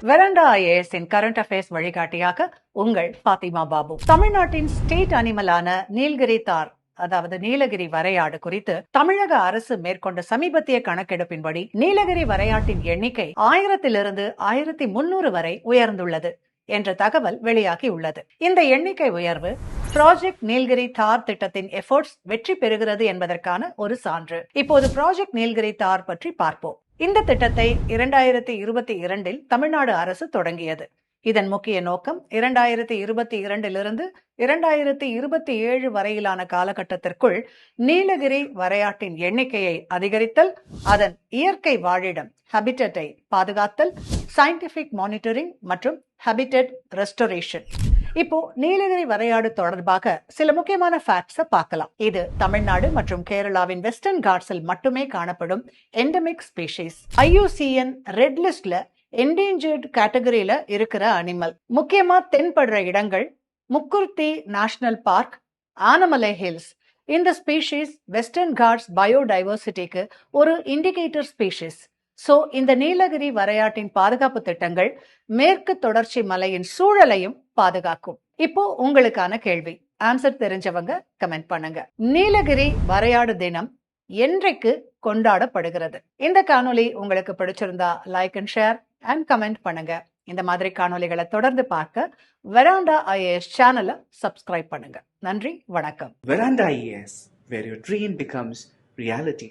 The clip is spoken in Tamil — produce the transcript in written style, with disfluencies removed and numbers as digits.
வெராண்டா ஐஏஎஸ் இன் கரண்ட் அஃபேர்ஸ் வழிகாட்டியாக உங்கள் ஃபாத்திமா பாபு. தமிழ்நாட்டின் ஸ்டேட் அனிமலான நீலகிரி தார் அதாவது நீலகிரி வரையாடு குறித்து தமிழக அரசு மேற்கொண்ட சமீபத்திய கணக்கெடுப்பின்படி நீலகிரி வரையாட்டின் எண்ணிக்கை 1000 1300 வரை உயர்ந்துள்ளது என்ற தகவல் வெளியாகி உள்ளது. இந்த எண்ணிக்கை உயர்வு ப்ராஜெக்ட் நீலகிரி தார் திட்டத்தின் எஃபோர்ட்ஸ் வெற்றி பெறுகிறது என்பதற்கான ஒரு சான்று. இப்போது ப்ராஜெக்ட் நீலகிரி தார் பற்றி பார்ப்போம். இந்த திட்டத்தை 2022 தமிழ்நாடு அரசு தொடங்கியது. இதன் முக்கிய நோக்கம் 2022 2027 வரையிலான காலகட்டத்திற்குள் நீலகிரி வரையாட்டின் எண்ணிக்கையை அதிகரித்தல், அதன் இயற்கை வாழிடம் ஹபிட்டட்டை பாதுகாத்தல், சயின்டிபிக் மானிட்டரிங் மற்றும் ஹபிட்டட் ரெஸ்டோரேஷன். இப்போ நீலகிரி வரையாடு தொடர்பாக சில முக்கியமான ஃபேக்ட்ஸை பார்க்கலாம். இது தமிழ்நாடு மற்றும் கேரளாவின் வெஸ்டர்ன் காட்ஸில் மட்டுமே காணப்படும் எண்டமிக் ஸ்பீஷீஸ். IUCN ரெட் லிஸ்ட்ல என்டேஞ்சர்ட் கேட்டகரியில இருக்கிற அனிமல். முக்கியமா தென்படுற இடங்கள் Mukurthi national park, Anamalai hills. இந்த ஸ்பீஷீஸ் வெஸ்டர்ன் காட்ஸ் பயோடைவர்சிட்டிக்கு ஒரு இண்டிகேட்டர் ஸ்பீஷீஸ். சோ இந்த நீலகிரி வரையாட்டின் பாதுகாப்பு திட்டங்கள் மேற்கு தொடர்ச்சி மலையின் சூழலையும் பாதுகாக்கும். இப்போ உங்களுக்கான கேள்வி, ஆன்சர் தெரிஞ்சவங்க கமெண்ட் பண்ணுங்க. நீலகிரி வரையாடு தினம் என்றைக்கு கொண்டாடப்படுகிறது? இந்த காணொளி உங்களுக்கு பிடிச்சிருந்தா like and share and comment பண்ணுங்க. இந்த மாதிரி காணொளிகளை தொடர்ந்து பார்க்க வெராண்டா ஐஏஎஸ் சேனலை சப்ஸ்கிரைப் பண்ணுங்க. நன்றி, வணக்கம். Veranda IAS, where your dream becomes reality.